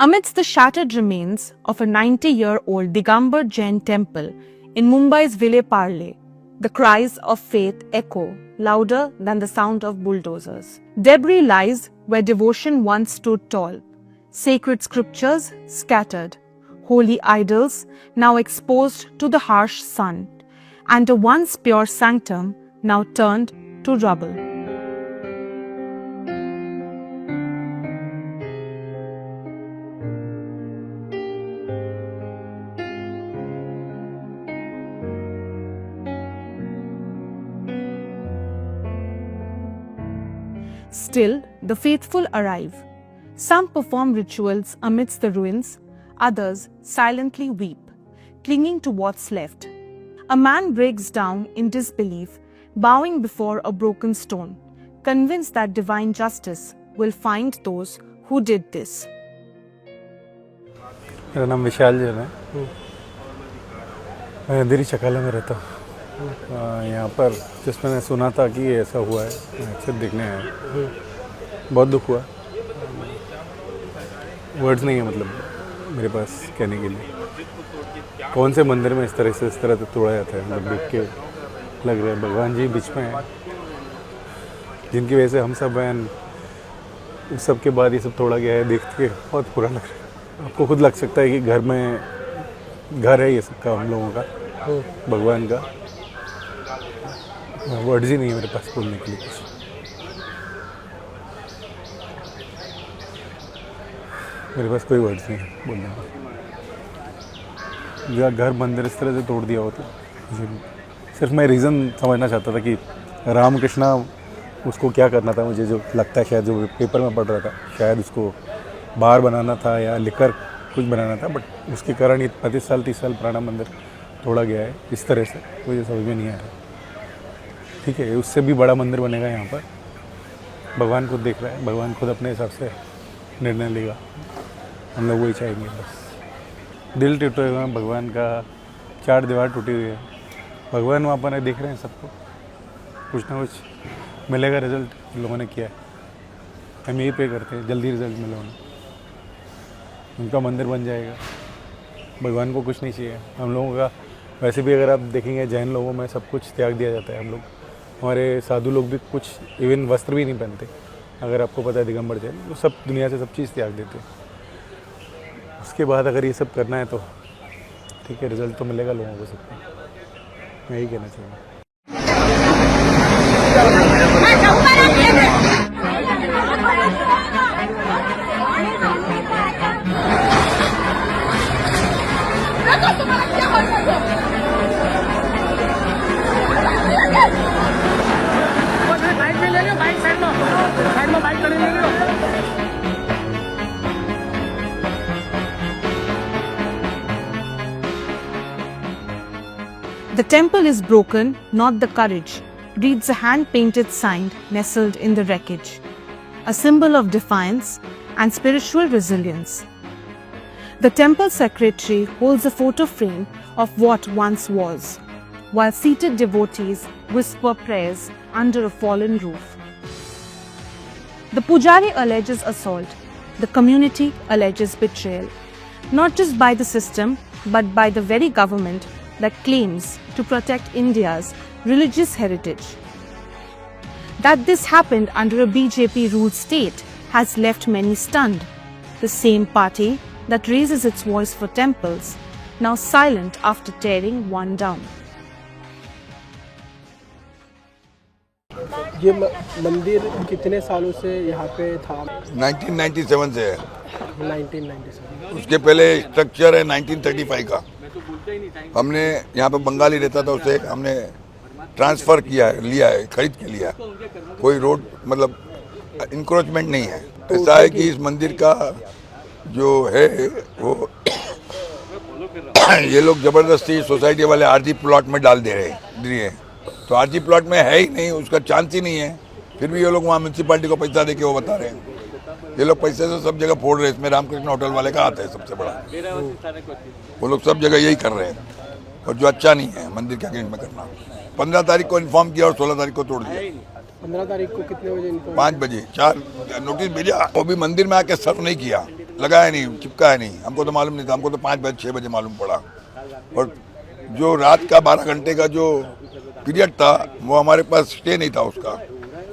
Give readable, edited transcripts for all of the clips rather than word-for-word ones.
Amidst the shattered remains of a 90-year-old Digambar Jain temple in Mumbai's Ville Parle, the cries of faith echo louder than the sound of bulldozers. Debris lies where devotion once stood tall, sacred scriptures scattered, holy idols now exposed to the harsh sun, and a once pure sanctum now turned to rubble. Still, the faithful arrive. Some perform rituals amidst the ruins, others silently weep, clinging to what's left. A man breaks down in disbelief, bowing before a broken stone, convinced that divine justice will find those who did this. मेरा नाम विशाल जैन है। मैं अंधेरी चकाला में रहता हूँ। यहाँ पर जिस मैंने सुना था कि ऐसा हुआ है, मैं अक्सर देखने आया। बहुत दुख हुआ। वर्ड्स नहीं है मतलब मेरे पास कहने के लिए। कौन से मंदिर में इस तरह से तोड़ा जाता है, मतलब देख के लग रहा है भगवान जी बीच में हैं, जिनकी वजह से हम सब हैं। उस सब के बाद ये सब तोड़ा गया है, देख के बहुत बुरा लग रहा है। आपको खुद लग सकता है कि घर है ये सबका, हम लोगों का, भगवान का। वर्ड्स ही नहीं है मेरे पास बोलने के लिए कुछ। मेरे पास कोई वर्ड्स नहीं है बोलने का। घर मंदिर इस तरह से तोड़ दिया हो तो सिर्फ मैं रीज़न समझना चाहता था कि रामकृष्णा उसको क्या करना था। मुझे जो लगता है, शायद जो पेपर में पढ़ रहा था, शायद उसको बार बनाना था या लिकर कुछ बनाना था, बट उसके कारण ये 30 साल पुराना मंदिर तोड़ा गया है इस तरह से। मुझे समझ में नहीं आया। ठीक है, उससे भी बड़ा मंदिर बनेगा यहाँ पर। भगवान खुद देख रहा है, भगवान खुद अपने हिसाब से निर्णय लेगा। हम लोग वही चाहेंगे बस। दिल टूटा हुआ भगवान का, 4 दीवार टूटी हुई है। भगवान वहाँ पर देख रहे हैं सबको, कुछ ना कुछ मिलेगा। रिजल्ट इन लोगों ने किया है, हम यही पे करते हैं जल्दी रिजल्ट मिले उन्हें। उनका मंदिर बन जाएगा। भगवान को कुछ नहीं चाहिए हम लोगों का। वैसे भी अगर आप देखेंगे जैन लोगों में सब कुछ त्याग दिया जाता है। हम लोग, हमारे साधु लोग भी कुछ इवन वस्त्र भी नहीं पहनते। अगर आपको पता है दिगंबर जैन, वो सब दुनिया से सब चीज़ त्याग देते हैं। उसके बाद अगर ये सब करना है तो ठीक है, रिजल्ट तो मिलेगा लोगों को सबको। मैं यही कहना चाहूँगा। The temple is broken, not the courage, reads a hand-painted sign nestled in the wreckage, a symbol of defiance and spiritual resilience. The temple secretary holds a photo frame of what once was, while seated devotees whisper prayers under a fallen roof. The pujari alleges assault, the community alleges betrayal, not just by the system, but by the very government that claims to protect India's religious heritage. That this happened under a BJP-ruled state has left many stunned. The same party that raises its voice for temples, now silent after tearing one down. ये मंदिर कितने सालों से यहाँ पे था? 1997 से है। 1997। उसके पहले स्ट्रक्चर है 1935 का। हमने यहाँ पे बंगाली रहता था, उसे हमने ट्रांसफ़र किया है, लिया है, खरीद के लिया। कोई रोड मतलब इंक्रोचमेंट नहीं है। ऐसा है कि इस मंदिर का जो है वो ये लोग ज़बरदस्ती सोसाइटी वाले आरजी प्लॉट में डाल दे रहे हैं। तो आरजी प्लॉट में है ही नहीं, उसका चांस ही नहीं है। फिर भी ये लोग वहाँ म्यूनसिपालिटी को पैसा दे के वो बता रहे हैं। ये लोग पैसे से सब जगह फोड़ रहे हैं। इसमें रामकृष्ण होटल वाले का हाथ है सबसे बड़ा। वो लोग सब जगह यही कर रहे हैं, और जो अच्छा नहीं है मंदिर के अगेंस्ट में करना। 15 तारीख को इन्फॉर्म किया और 16 तारीख को तोड़ दिया। 15 तारीख को कितने बजे? 5 बजे 4 नोटिस भेजा, वो भी मंदिर में आके सर्व नहीं किया। लगाया नहीं, चिपकाया नहीं, हमको तो मालूम नहीं था, हमको तो 5 बजे 6 बजे मालूम पड़ा। और जो रात का 12 घंटे का जो पीरियड था वो हमारे पास स्टे नहीं था उसका।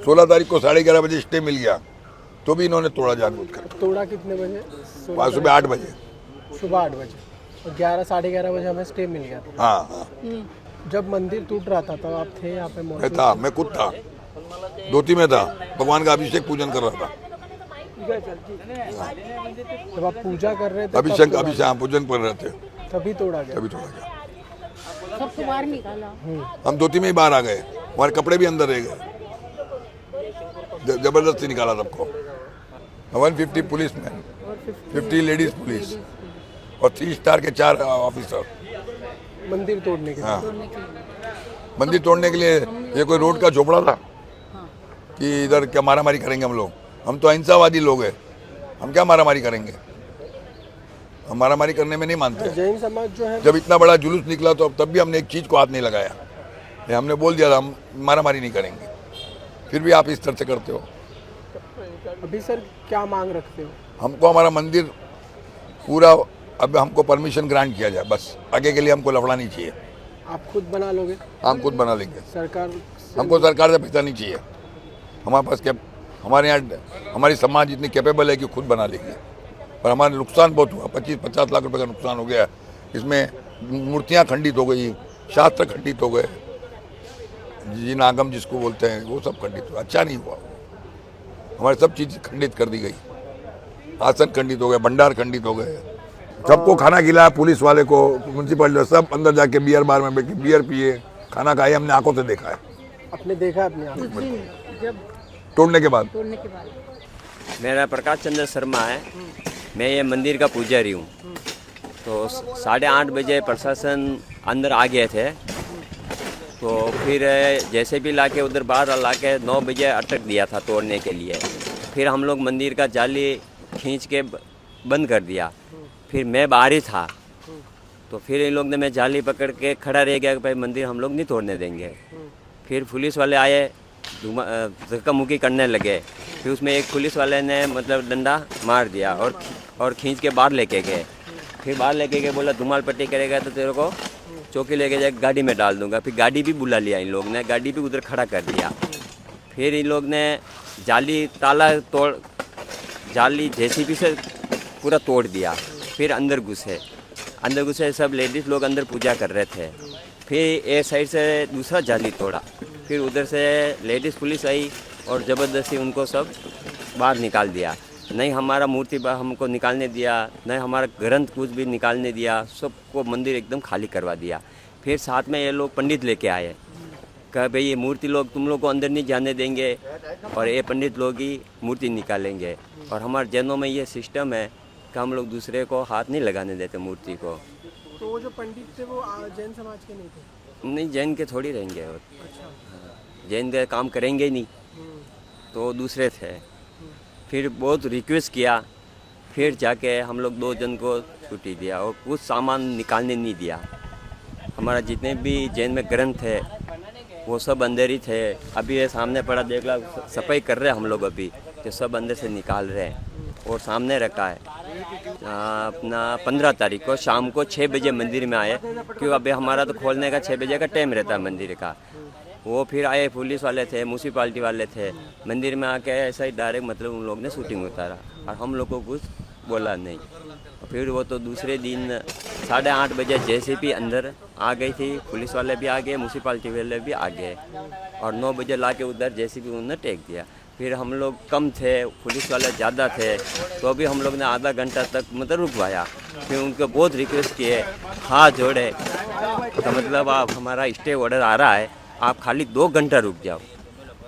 16 तारीख को 11:30 बजे स्टे मिल गया, तो भी इन्होंने तोड़ा जानबूझकर। तोड़ा कितने बजे? सुबह 8 बजे। सुबह 8 बजे और 11 साढ़े 11 बजे हमें स्टे मिल गया था। हाँ, जब मंदिर टूट रहा था तब आप थे यहाँ पे? मैं था, मैं खुद था, धोती में था, भगवान का अभिषेक पूजन कर रहा था। जब आप पूजा कर रहे थे अभिषेक पूजन कर रहे थे, तभी तोड़ा गया? तभी तोड़ा गया। सबको बाहर निकाला। हम धोती में ही बाहर आ गए, हमारे कपड़े भी अंदर रह गए, जबरदस्ती निकाला सबको। 150 पुलिस मैन, 50 लेडीज पुलिस और 3 स्टार के 4 ऑफिसर। मंदिर तोड़ने के लिए? हाँ, मंदिर तोड़ने के लिए। ये कोई रोड का झोपड़ा था कि इधर क्या मारामारी करेंगे हम लोग? हम तो अहिंसावादी लोग हैं, हम क्या मारामारी करेंगे? हम मारामारी करने में नहीं मानते। जैन समाज जो है, जब इतना बड़ा जुलूस निकला तो तब भी हमने एक चीज़ को हाथ नहीं लगाया। ये हमने बोल दिया था हम मारामारी नहीं करेंगे, फिर भी आप इस तरह से करते हो। अभी सर क्या मांग रखते हो? हमको हमारा मंदिर पूरा, अब हमको परमिशन ग्रांट किया जाए, बस आगे के लिए हमको लफड़ा नहीं चाहिए। आप खुद बना लोगे? हम खुद बना लेंगे, सरकार? हमको सरकार से पैसा नहीं चाहिए। हमारे पास हमारे यहाँ हमारी समाज इतनी कैपेबल है कि खुद बना लेंगे। पर हमारा नुकसान बहुत हुआ, 25-50 लाख रुपए का नुकसान हो गया। इसमें मूर्तियाँ खंडित हो गई, शास्त्र खंडित हो गए, जिन आगम जिसको बोलते हैं वो सब खंडित हुआ। अच्छा नहीं हुआ, हमारी सब चीज़ खंडित कर दी गई। आसन खंडित हो गए, भंडार खंडित हो गए, सबको खाना खिलाया, पुलिस वाले को, म्यूनसिपलिटी, सब अंदर जाके बियर बार में बैठ के बियर पिए, खाना खाए, हमने आंखों से देखा है। अपने देखा है अपने आप? जब तोड़ने के बाद तोड़ने के बाद मेरा प्रकाश चंद्र शर्मा है, मैं ये मंदिर का पुजारी हूँ। तो 8:30 बजे प्रशासन अंदर आ गए थे, तो फिर जैसे भी लाके उधर बाहर लाके 9 बजे अटक दिया था तोड़ने के लिए। फिर हम लोग मंदिर का जाली खींच के बंद कर दिया। फिर मैं बाहर ही था, तो फिर इन लोग ने मैं जाली पकड़ के खड़ा रह गया कि भाई मंदिर हम लोग नहीं तोड़ने देंगे। फिर पुलिस वाले आए, धक्का मुक्की करने लगे। फिर उसमें एक पुलिस वाले ने मतलब डंडा मार दिया और खींच के बाहर लेके गए। फिर बाहर लेके गए, बोला धुमाल पट्टी करेगा तो तेरे को चौकी लेके जाकर गाड़ी में डाल दूंगा। फिर गाड़ी भी बुला लिया इन लोग ने, गाड़ी भी उधर खड़ा कर दिया। फिर इन लोग ने जाली ताला तोड़, जाली जेसीबी से पूरा तोड़ दिया। फिर अंदर घुसे, सब लेडीज़ लोग अंदर पूजा कर रहे थे। फिर एक साइड से दूसरा जाली तोड़ा, फिर उधर से लेडीज़ पुलिस आई और ज़बरदस्ती उनको सब बाहर निकाल दिया। नहीं हमारा मूर्ति हमको निकालने दिया, नहीं हमारा ग्रंथ कुछ भी निकालने दिया, सबको मंदिर एकदम खाली करवा दिया। फिर साथ में ये लोग पंडित लेके आए, कहा भाई ये मूर्ति लोग तुम लोग को अंदर नहीं जाने देंगे और ये पंडित लोग ही मूर्ति निकालेंगे। और हमारे जैनों में ये सिस्टम है कि हम लोग दूसरे को हाथ नहीं लगाने देते मूर्ति को। तो वो जो पंडित थे वो जैन समाज के नहीं थे? नहीं, जैन के थोड़ी रहेंगे वो, जैन के काम करेंगे ही नहीं, तो दूसरे थे। फिर बहुत रिक्वेस्ट किया, फिर जाके हम लोग 2 जन को छुट्टी दिया और कुछ सामान निकालने नहीं दिया। हमारा जितने भी जैन में ग्रंथ थे वो सब अंदर ही थे। अभी ये सामने पड़ा देख लो, सफाई कर रहे हैं हम लोग अभी, तो सब अंदर से निकाल रहे हैं और सामने रखा है। अपना 15 तारीख को शाम को 6 बजे मंदिर में आए, क्योंकि अभी हमारा तो खोलने का 6 बजे का टाइम रहता है मंदिर का। वो फिर आए, पुलिस वाले थे, म्यूनसिपाल्टी वाले थे, मंदिर में आके ऐसा ही डायरेक्ट मतलब उन लोग ने शूटिंग उतारा और हम लोग को कुछ बोला नहीं। फिर वो तो दूसरे दिन 8:30 बजे जेसीबी अंदर आ गई थी, पुलिस वाले भी आ गए, म्यूनसिपाल्टी वाले भी आ गए और 9 बजे ला के उधर जेसीबी उन्होंने टेक दिया। फिर हम लोग कम थे, पुलिस वाले ज़्यादा थे, तो भी हम लोग ने आधा घंटा तक मतलब रुकवाया। फिर उनको बहुत रिक्वेस्ट किए, हाथ जोड़े, तो मतलब आप हमारा स्टे ऑर्डर आ रहा है, आप खाली 2 घंटा रुक जाओ।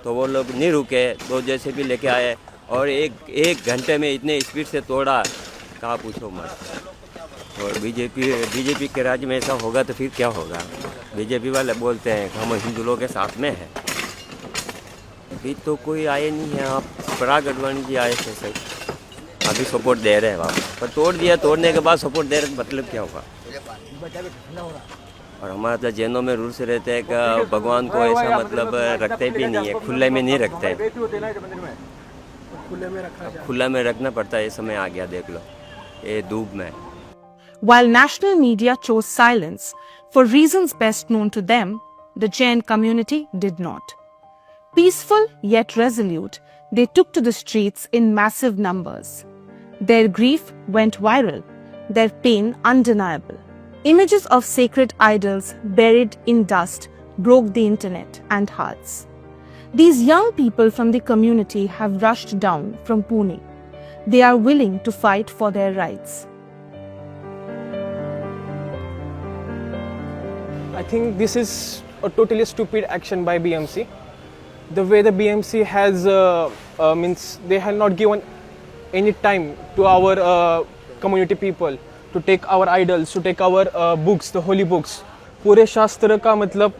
तो वो लोग नहीं रुके, 2 जैसे भी लेके आए और एक घंटे में इतने स्पीड से तोड़ा, कहा पूछो मत। और बीजेपी के राज्य में ऐसा होगा तो फिर क्या होगा? बीजेपी वाले बोलते हैं कि हम हिंदू लोगों के साथ में हैं। अभी तो कोई आए नहीं है, आप पराग अडवाणी जी आए थे सही, अभी सपोर्ट दे रहे हैं वहाँ पर। तोड़ दिया, तोड़ने के बाद सपोर्ट दे रहे, मतलब क्या होगा? और हमारे तो जैनों में रूल्स रहते हैं कि भगवान को ऐसा मतलब रखते भी नहीं है, खुले में नहीं रखते, खुले में रखा जाए। खुला में रखना पड़ता है। ये समय आ गया देख लो। ये धूप में। While national media chose silence for reasons best known to them, the Jain community did not. Peaceful yet resolute, they took to the streets in massive numbers. Their grief went viral, their pain undeniable. Images of sacred idols buried in dust broke the internet and hearts. These young people from the community have rushed down from Pune. They are willing to fight for their rights. I think this is a totally stupid action by BMC. The way the BMC has means they have not given any time to our community people to take our idols, to take our books, the holy books. पूरे शास्त्र का मतलब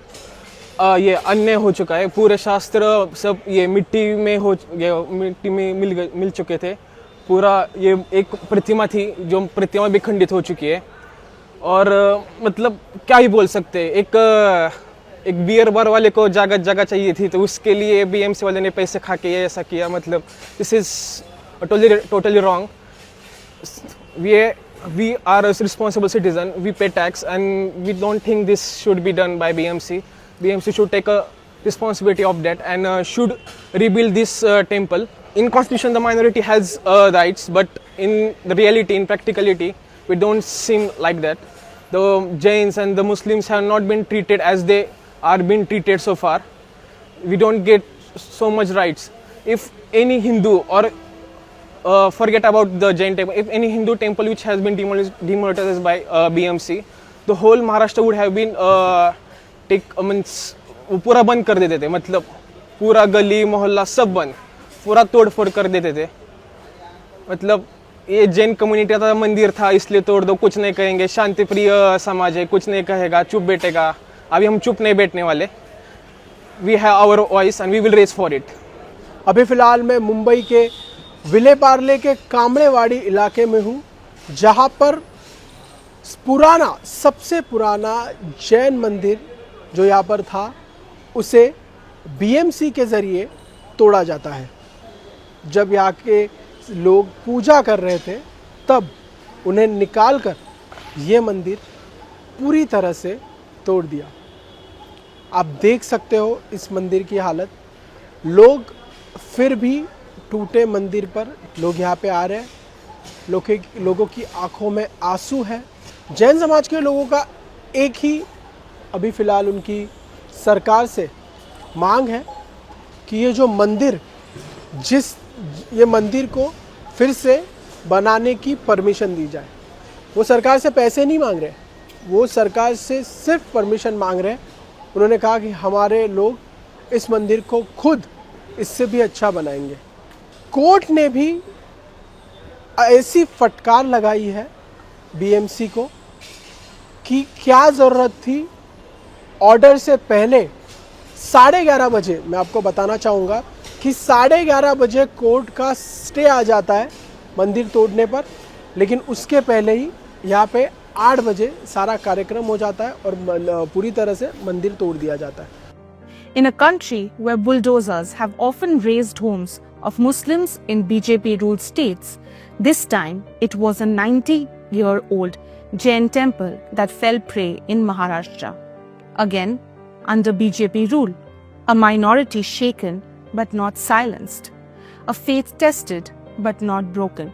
ये अन्याय हो चुका है. पूरे शास्त्र सब ये मिट्टी में मिल चुके थे. पूरा ये एक प्रतिमा थी जो प्रतिमा भी खंडित हो चुकी है. और मतलब क्या ही बोल सकते हैं. एक बियर बार वाले को जगह चाहिए थी तो उसके लिए बीएमसी वाले ने पैसे खा के ऐसा किया. मतलब this is totally wrong. We are a responsible citizen. We pay tax, and we don't think this should be done by BMC. BMC should take a responsibility of that and should rebuild this temple. In constitution, the minority has rights, but in the reality, in practicality, we don't seem like that. The Jains and the Muslims have not been treated as they are being treated so far. We don't get so much rights. If any Hindu or forget about the Jain temple, if any Hindu temple which has been demonetized by BMC, the whole Maharashtra would have been पूरा बंद कर देते थे. मतलब पूरा गली मोहल्ला सब बंद, पूरा तोड़फोड़ कर देते थे. मतलब ये जैन कम्युनिटी का मंदिर था इसलिए तोड़ दो, कुछ नहीं कहेंगे. शांति प्रिय समाज है, कुछ नहीं कहेगा, चुप बैठेगा. अभी हम चुप नहीं बैठने वाले. We have our voice and we will raise for it. अभी फ़िलहाल मैं मुंबई के विले पार्ले के कामड़ेवाड़ी इलाके में हूँ, जहाँ पर सबसे पुराना जैन मंदिर जो यहाँ पर था उसे बीएमसी के ज़रिए तोड़ा जाता है. जब यहाँ के लोग पूजा कर रहे थे तब उन्हें निकालकर ये मंदिर पूरी तरह से तोड़ दिया. आप देख सकते हो इस मंदिर की हालत. लोग फिर भी टूटे मंदिर पर लोग यहाँ पे आ रहे हैं. लोगों की आंखों में आंसू है. जैन समाज के लोगों का एक ही अभी फ़िलहाल उनकी सरकार से मांग है कि ये मंदिर को फिर से बनाने की परमिशन दी जाए. वो सरकार से पैसे नहीं मांग रहे, वो सरकार से सिर्फ परमिशन मांग रहे हैं. उन्होंने कहा कि हमारे लोग इस मंदिर को खुद इससे भी अच्छा बनाएंगे. कोर्ट ने भी ऐसी फटकार लगाई है बीएमसी को कि क्या ज़रूरत थी ऑर्डर से पहले 11:30 बजे. मैं आपको बताना चाहूँगा कि 11:30 बजे कोर्ट का स्टे आ जाता है मंदिर तोड़ने पर, लेकिन उसके पहले ही यहाँ पे 8 बजे सारा कार्यक्रम हो जाता है और पूरी तरह से मंदिर तोड़ दिया जाता है. In a country where bulldozers have often razed homes of Muslims in BJP-ruled states, this time it was a 90-year-old Jain temple that fell prey in Maharashtra. Again, under BJP rule, a minority shaken but not silenced, a faith tested but not broken.